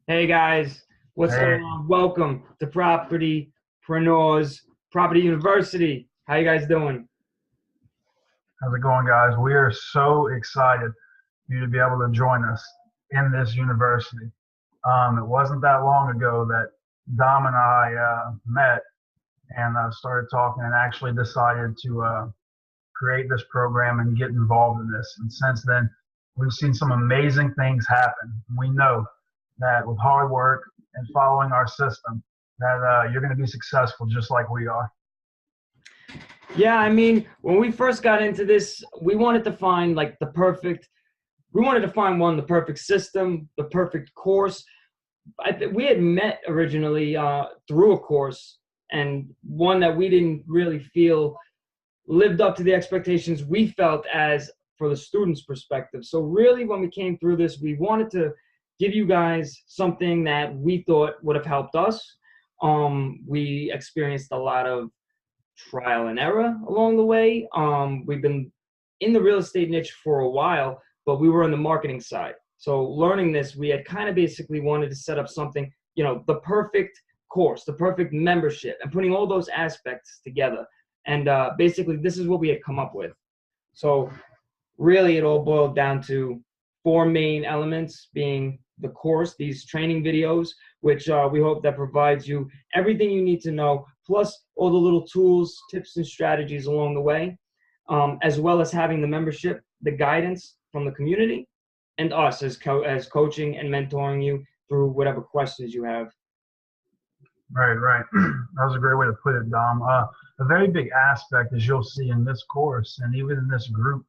Hey guys, what's Hey, going on? Welcome to Propertypreneurs Property University. How you guys doing? how's it going, guys? We are so excited for you to be able to join us in this university. It wasn't that long ago that Dom and I met and started talking and actually decided to create this program and get involved in this. And since then, we've seen some amazing things happen. We know that with hard work and following our system, that you're going to be successful just like we are. Yeah, I mean, when we first got into this, we wanted to find like we wanted to find the perfect system, the perfect course. We had met originally through a course, and one that we didn't really feel lived up to the expectations we felt as for the students' perspective. So really, when we came through this, we wanted to give you guys something that we thought would have helped us. We experienced a lot of trial and error along the way. We've been in the real estate niche for a while, but we were on the marketing side. So learning this, we had kind of basically wanted to set up something, the perfect course, the perfect membership, and putting all those aspects together. And basically, this is what we had come up with. So really, it all boiled down to four main elements being the course, these training videos, which we hope that provides you everything you need to know, plus all the little tools, tips, and strategies along the way, as well as having the membership, the guidance from the community, and us as coaching and mentoring you through whatever questions you have. Right, right. That was a great way to put it, Dom. A very big aspect, as you'll see in this course and even in this group,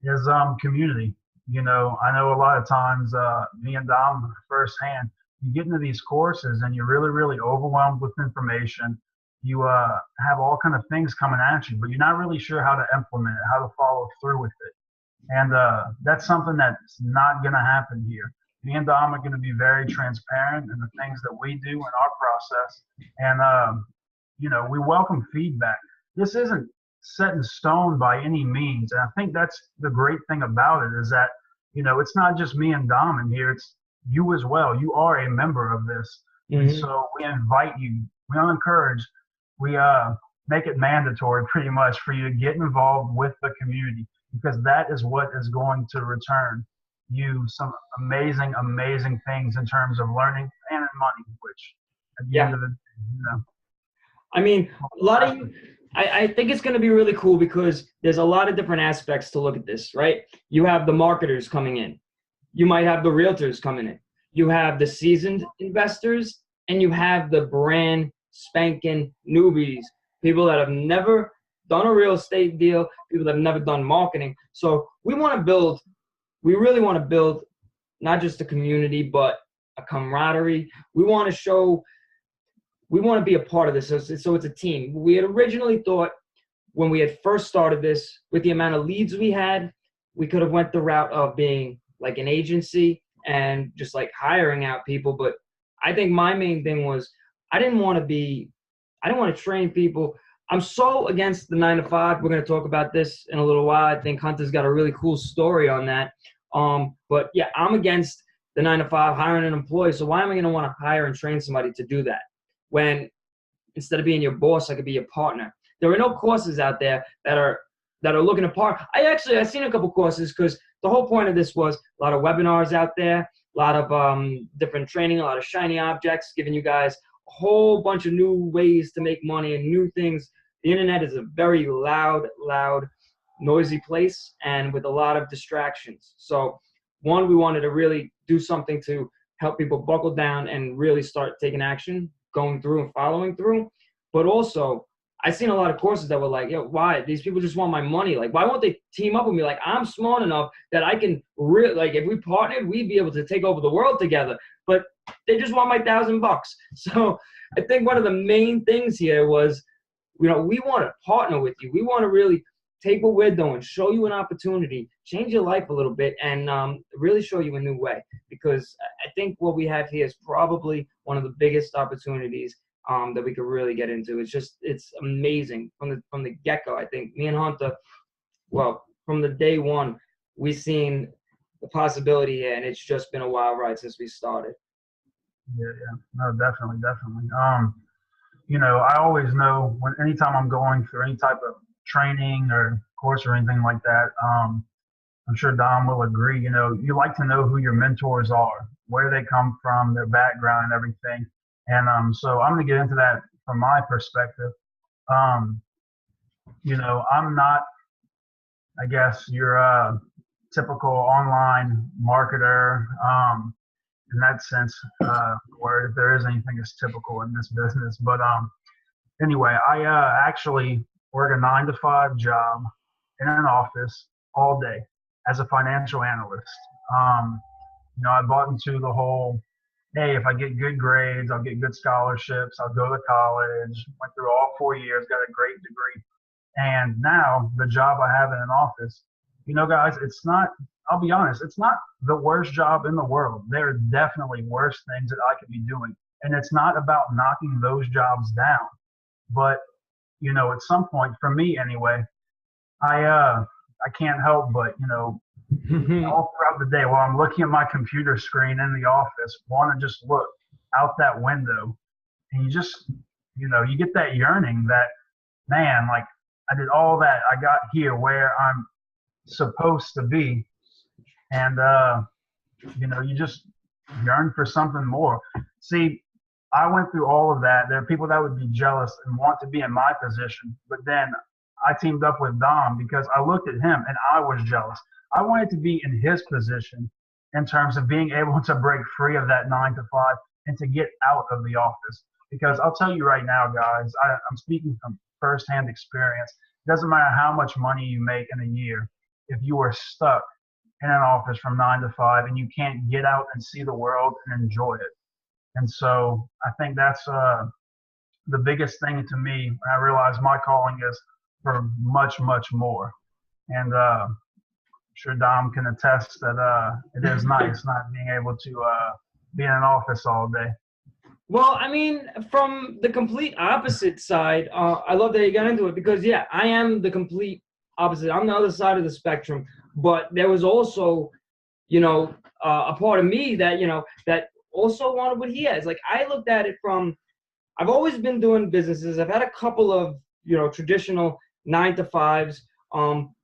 is community. I know a lot of times, me and Dom firsthand, you get into these courses and you're really, really overwhelmed with information. You have all kind of things coming at you, but you're not really sure how to implement it, how to follow through with it. And that's something that's not going to happen here. Me and Dom are going to be very transparent in the things that we do in our process. And, we welcome feedback. This isn't set in stone by any means. And I think that's the great thing about it is that, it's not just me and Dom in here, it's you as well. You are a member of this. And Mm-hmm. so we invite you, we don't encourage, we make it mandatory pretty much for you to get involved with the community because that is what is going to return you some amazing, amazing things in terms of learning and in money, which at the end Yeah. of the day, I mean, a lot of you, I think it's going to be really cool because there's a lot of different aspects to look at this, right? You have the marketers coming in, you might have the realtors coming in, you have the seasoned investors, and you have the brand spanking newbies, people that have never done a real estate deal, people that have never done marketing. So we really want to build not just a community, but a camaraderie. We want to be a part of this. So it's a team. We had originally thought when we had first started this, with the amount of leads we had, we could have went the route of being like an agency and just like hiring out people. But I think my main thing was I didn't want to train people. I'm so against the 9 to 5. We're going to talk about this in a little while. I think Hunter's got a really cool story on that. But yeah, I'm against the 9 to 5 hiring an employee. So why am I going to want to hire and train somebody to do that? When instead of being your boss, I could be your partner. There are no courses out there that are looking to partner. I've seen a couple courses because the whole point of this was a lot of webinars out there, a lot of different training, a lot of shiny objects, giving you guys a whole bunch of new ways to make money and new things. The internet is a very loud, noisy place and with a lot of distractions. So one, we wanted to really do something to help people buckle down and really start taking action, going through and following through. But also, I've seen a lot of courses that were like, yo, why? These people just want my money. Like, why won't they team up with me? Like, I'm smart enough that I can really, like, if we partnered, we'd be able to take over the world together. But they just want my $1,000. So I think one of the main things here was, we want to partner with you. We want to really take what we're doing, show you an opportunity, change your life a little bit, and really show you a new way. Because I think what we have here is probably one of the biggest opportunities that we could really get into. It's amazing from the get-go. I think me and Hunter, well, from the day one, we've seen the possibility here, and it's just been a wild ride since we started. Yeah, yeah. No, definitely, definitely. I always know when anytime I'm going through any type of training or course or anything like that, I'm sure Dom will agree, you like to know who your mentors are, where they come from, their background and everything. And so I'm going to get into that from my perspective. Um, I'm not, I guess, your typical online marketer in that sense, where if there is anything that's typical in this business. But anyway, I actually work a 9 to 5 job in an office all day as a financial analyst. Um, I bought into the whole, hey, if I get good grades, I'll get good scholarships, I'll go to college. Went through all 4 years, got a great degree. And now the job I have in an office, guys, it's not, I'll be honest, it's not the worst job in the world. There are definitely worse things that I could be doing. And it's not about knocking those jobs down. But, at some point, for me anyway, I can't help but, all throughout the day while I'm looking at my computer screen in the office, want to just look out that window. And you just, you get that yearning that, man, like I did all that. I got here where I'm supposed to be. And, you just yearn for something more. See, I went through all of that. There are people that would be jealous and want to be in my position. But then I teamed up with Dom because I looked at him and I was jealous. I wanted to be in his position in terms of being able to break free of that 9 to 5 and to get out of the office. Because I'll tell you right now, guys, I'm speaking from firsthand experience. It doesn't matter how much money you make in a year, if you are stuck in an office from 9 to 5 and you can't get out and see the world and enjoy it. And so I think that's the biggest thing to me. I realize my calling is for much, much more. And I'm sure Dom can attest that it is nice not being able to be in an office all day. Well, I mean, from the complete opposite side, I love that you got into it because, yeah, I am the complete opposite. I'm the other side of the spectrum. But there was also, a part of me that, that also wanted what he has. Like, I looked at it from, I've always been doing businesses. I've had a couple of, traditional 9 to 5s.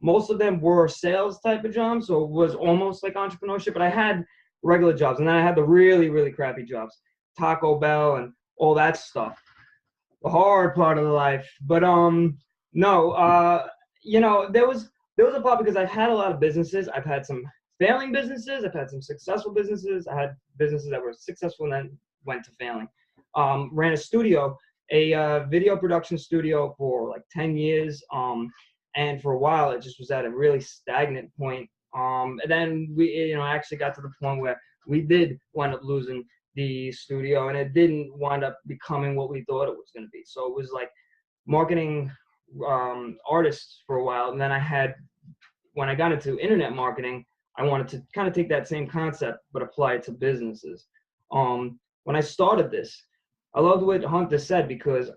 Most of them were sales type of jobs, so it was almost like entrepreneurship. But I had regular jobs, and then I had the really, really crappy jobs, Taco Bell and all that stuff, the hard part of the life. But no, there was a part because I've had a lot of businesses. I've had some failing businesses. I've had some successful businesses. I had businesses that were successful and then went to failing. Ran a studio, a video production studio for like 10 years. And for a while, it just was at a really stagnant point. And then we, actually got to the point where we did wind up losing the studio, and it didn't wind up becoming what we thought it was going to be. So it was like marketing artists for a while. And then when I got into internet marketing, I wanted to kind of take that same concept, but apply it to businesses. When I started this, I loved what Hunter said because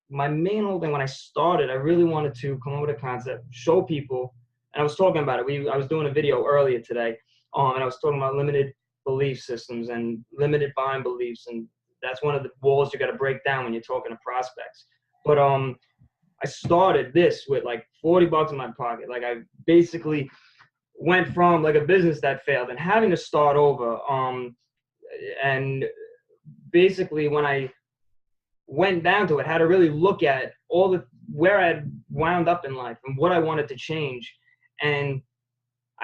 my main whole thing when I started, I really wanted to come up with a concept, show people, and I was talking about it. I was doing a video earlier today, and I was talking about limited belief systems and limited buying beliefs, and that's one of the walls you got to break down when you're talking to prospects. But I started this with like $40 in my pocket. Like I basically went from like a business that failed and having to start over. And basically when I went down to it, had to really look at where I had wound up in life and what I wanted to change. And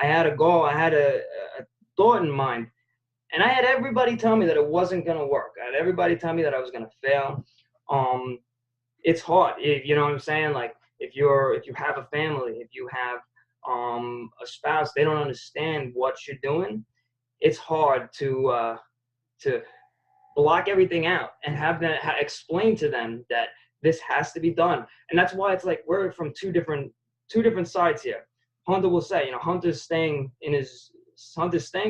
I had a goal, I had a thought in mind. And I had everybody tell me that it wasn't going to work. I had everybody tell me that I was going to fail. It's hard, you know what I'm saying? Like if you have a family, if you have a spouse, they don't understand what you're doing. It's hard to block everything out and have them explain to them that this has to be done. And that's why it's like we're from two different sides here. Hunter will say, Hunter's staying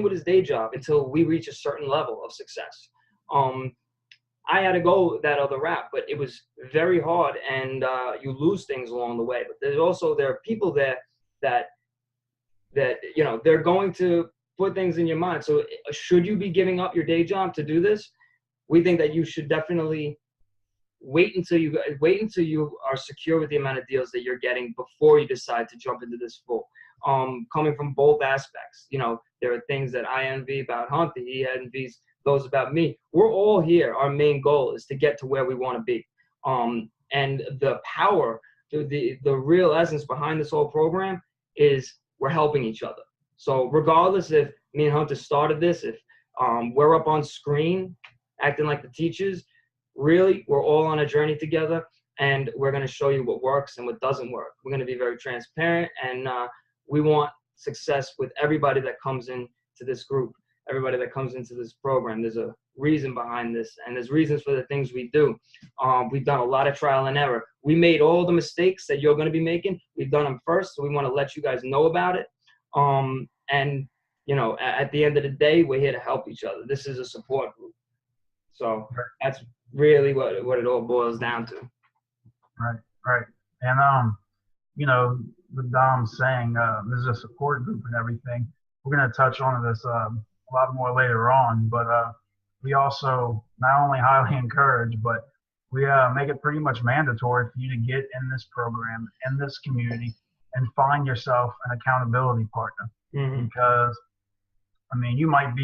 with his day job until we reach a certain level of success. I had to go that other route, but it was very hard, and you lose things along the way. But there are people there that they're going to put things in your mind. So should you be giving up your day job to do this? We think that you should definitely wait until you are secure with the amount of deals that you're getting before you decide to jump into this full. Coming from both aspects, there are things that I envy about Hunter. He envies those about me. We're all here. Our main goal is to get to where we want to be. And the power, the real essence behind this whole program is we're helping each other. So regardless if me and Hunter started this, if we're up on screen acting like the teachers, really, we're all on a journey together, and we're going to show you what works and what doesn't work. We're going to be very transparent, and we want success with everybody that comes into this group, everybody that comes into this program. There's a reason behind this, and there's reasons for the things we do. We've done a lot of trial and error. We made all the mistakes that you're going to be making. We've done them first, so we want to let you guys know about it. And, at the end of the day, we're here to help each other. This is a support group. So that's really what it all boils down to. Right. And, with Dom saying this is a support group and everything, we're going to touch on this a lot more later on. But we also not only highly encourage, but we make it pretty much mandatory for you to get in this program, in this community, and find yourself an accountability partner. Mm-hmm. Because, you might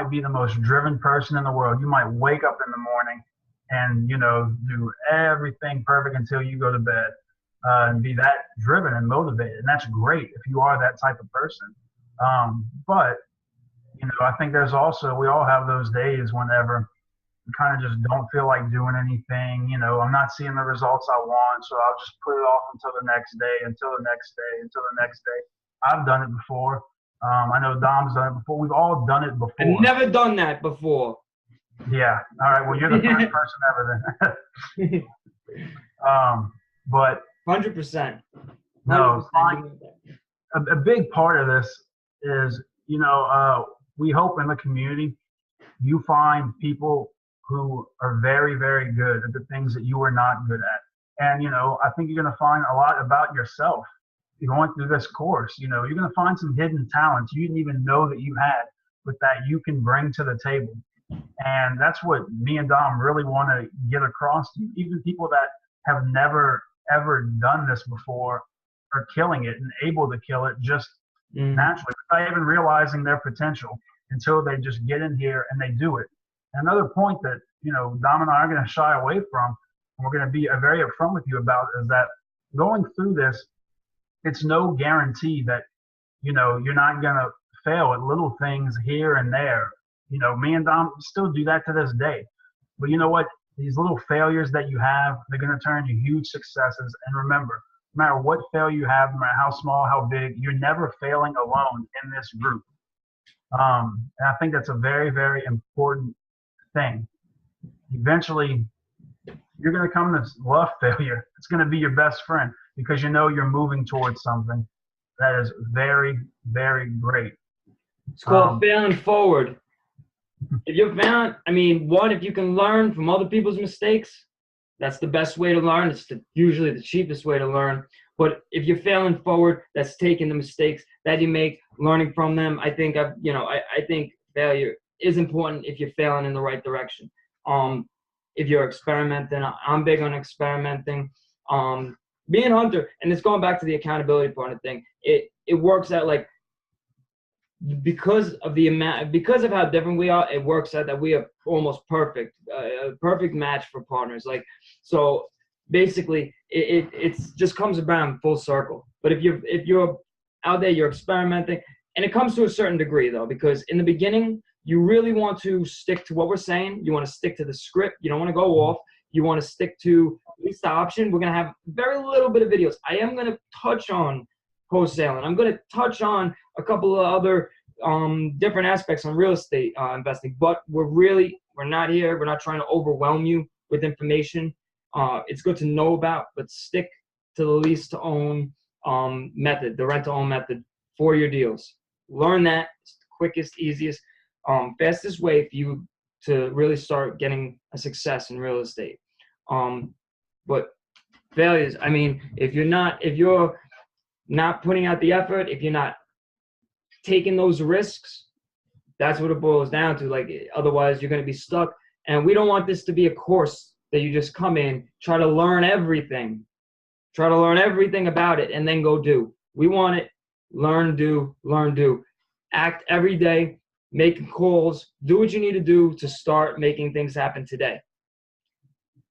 be the most driven person in the world. You might wake up in the morning and, do everything perfect until you go to bed, and be that driven and motivated. And that's great if you are that type of person. But, I think we all have those days whenever we kind of just don't feel like doing anything. I'm not seeing the results I want, so I'll just put it off until the next day. I've done it before. I know Dom's done it before. We've all done it before. I've never done that before. Yeah. All right. Well, you're the first person ever then. But 100%. No, a big part of this is, we hope in the community you find people who are very, very good at the things that you are not good at. And, I think you're going to find a lot about yourself going through this course. You're going to find some hidden talents you didn't even know that you had, but that you can bring to the table. And that's what me and Dom really want to get across to you. Even people that have never, ever done this before are killing it and able to kill it just naturally, without even realizing their potential until they just get in here and they do it. Another point that, Dom and I are going to shy away from, and we're going to be very upfront with you about, is that going through this, it's no guarantee that, you're not going to fail at little things here and there. Me and Dom still do that to this day. But you know what? These little failures that you have, they're going to turn into huge successes. And remember, no matter what failure you have, no matter how small, how big, you're never failing alone in this group. And I think that's a very, very important thing. Eventually, you're going to come to love failure. It's going to be your best friend because you're moving towards something that is very, very great. It's called failing forward. If you're failing, if you can learn from other people's mistakes, that's the best way to learn. It's usually the cheapest way to learn. But if you're failing forward, that's taking the mistakes that you make, learning from them. I think I think failure is important if you're failing in the right direction. If you're experimenting, I'm big on experimenting. Being Hunter, and it's going back to the accountability part of the thing. It works out like, because of how different we are, it works out that we are almost perfect, a perfect match for partners. So basically it just comes around full circle. But if you're out there, you're experimenting, and it comes to a certain degree though, because in the beginning you really want to stick to what we're saying. You want to stick to the script. You don't want to go off. You want to stick to at least the option. We're going to have very little bit of videos. I am going to touch on wholesaling. I'm going to touch on a couple of other different aspects on real estate investing, but we're not here. We're not trying to overwhelm you with information. It's good to know about, but stick to the lease to own method, the rent to own method for your deals. Learn that. It's the quickest, easiest, fastest way for you to really start getting a success in real estate. But failures, if you're not putting out the effort, if you're not taking those risks, that's what it boils down to. Like, otherwise you're going to be stuck. And we don't want this to be a course that you just come in, try to learn everything about it, and then go do. We want it, learn, do, act every day, making calls, do what you need to do to start making things happen today.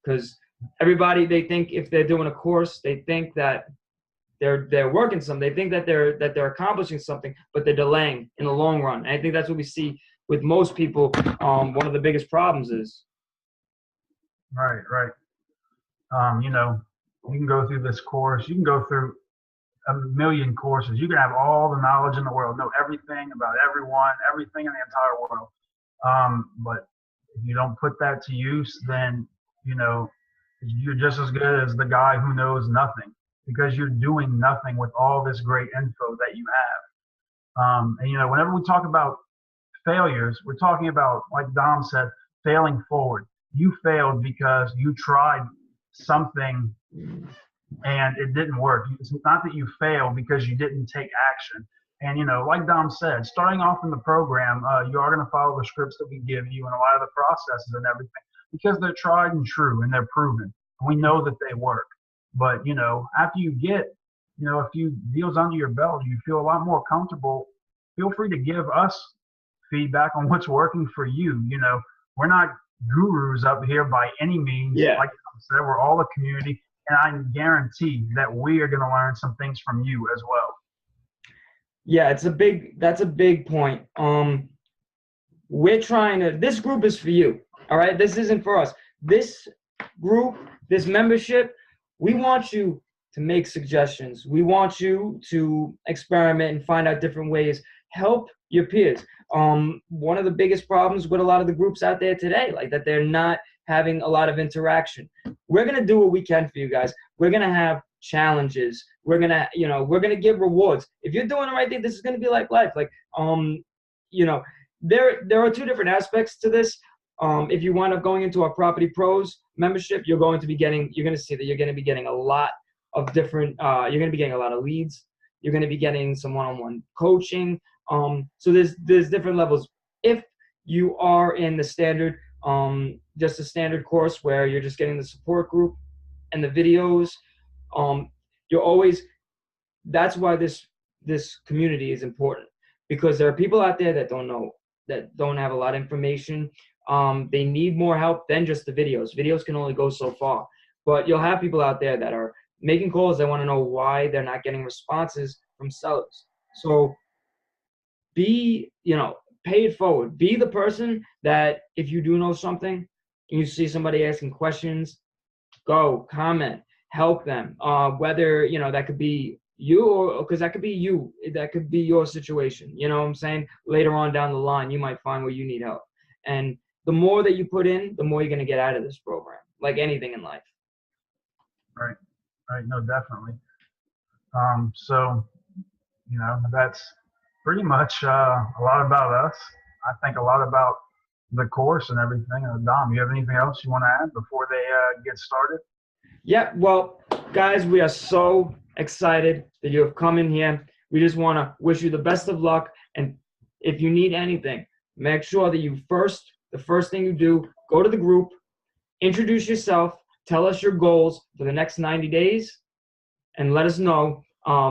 Because everybody, they think if they're doing a course, they think that they're working something. They think that they're accomplishing something, but they're delaying in the long run. And I think that's what we see with most people. One of the biggest problems is. Right. You know, you can go through this course. You can go through a million courses. You can have all the knowledge in the world, know everything about everyone, everything in the entire world. But if you don't put that to use, then, you know, you're just as good as the guy who knows nothing, because you're doing nothing with all this great info that you have. And, you know, whenever we talk about failures, we're talking about, like Dom said, failing forward. You failed because you tried something and it didn't work. It's not that you failed because you didn't take action. And, you know, like Dom said, starting off in the program, you are going to follow the scripts that we give you and a lot of the processes and everything, because they're tried and true and they're proven. We know that they work. But, you know, after you get, you know, a few deals under your belt, you feel a lot more comfortable. Feel free to give us feedback on what's working for you. You know, we're not gurus up here by any means. Yeah. Like I said, we're all a community, and I guarantee that we are going to learn some things from you as well. Yeah, that's a big point. We're trying to, this group is for you. All right. This isn't for us. This group, this membership, we want you to make suggestions. We want you to experiment and find out different ways. Help your peers. One of the biggest problems with a lot of the groups out there today, like that they're not having a lot of interaction. We're going to do what we can for you guys. We're going to have challenges. We're going to, you know, we're going to give rewards. If you're doing the right thing, this is going to be like life. Like, you know, there are two different aspects to this. If you wind up going into our Property Pros membership, you're going to see that you're going to be getting a lot of different, you're going to be getting a lot of leads. You're going to be getting some one-on-one coaching. So there's different levels. If you are in the standard, just a standard course where you're just getting the support group and the videos, you're always, that's why this community is important, because there are people out there that don't have a lot of information. They need more help than just the videos. Videos can only go so far, but you'll have people out there that are making calls. They want to know why they're not getting responses from sellers. So pay it forward. Be the person that if you do know something and you see somebody asking questions, go comment, help them. Whether, you know, that could be you, or because that could be you, that could be your situation. You know what I'm saying? Later on down the line, you might find where you need help. And the more that you put in, the more you're going to get out of this program, like anything in life. Right. No, definitely. So, you know, that's pretty much a lot about us. I think a lot about the course and everything. Dom, you have anything else you want to add before they get started? Yeah, well, guys, we are so excited that you have come in here. We just want to wish you the best of luck. And if you need anything, make sure that the first thing you do, go to the group, introduce yourself, tell us your goals for the next 90 days, and let us know.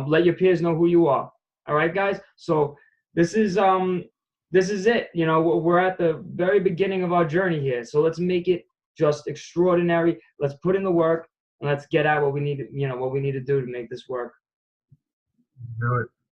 Let your peers know who you are. All right, guys? So this is it. You know, we're at the very beginning of our journey here. So let's make it just extraordinary. Let's put in the work, and let's get out what we need to do to make this work. Do it.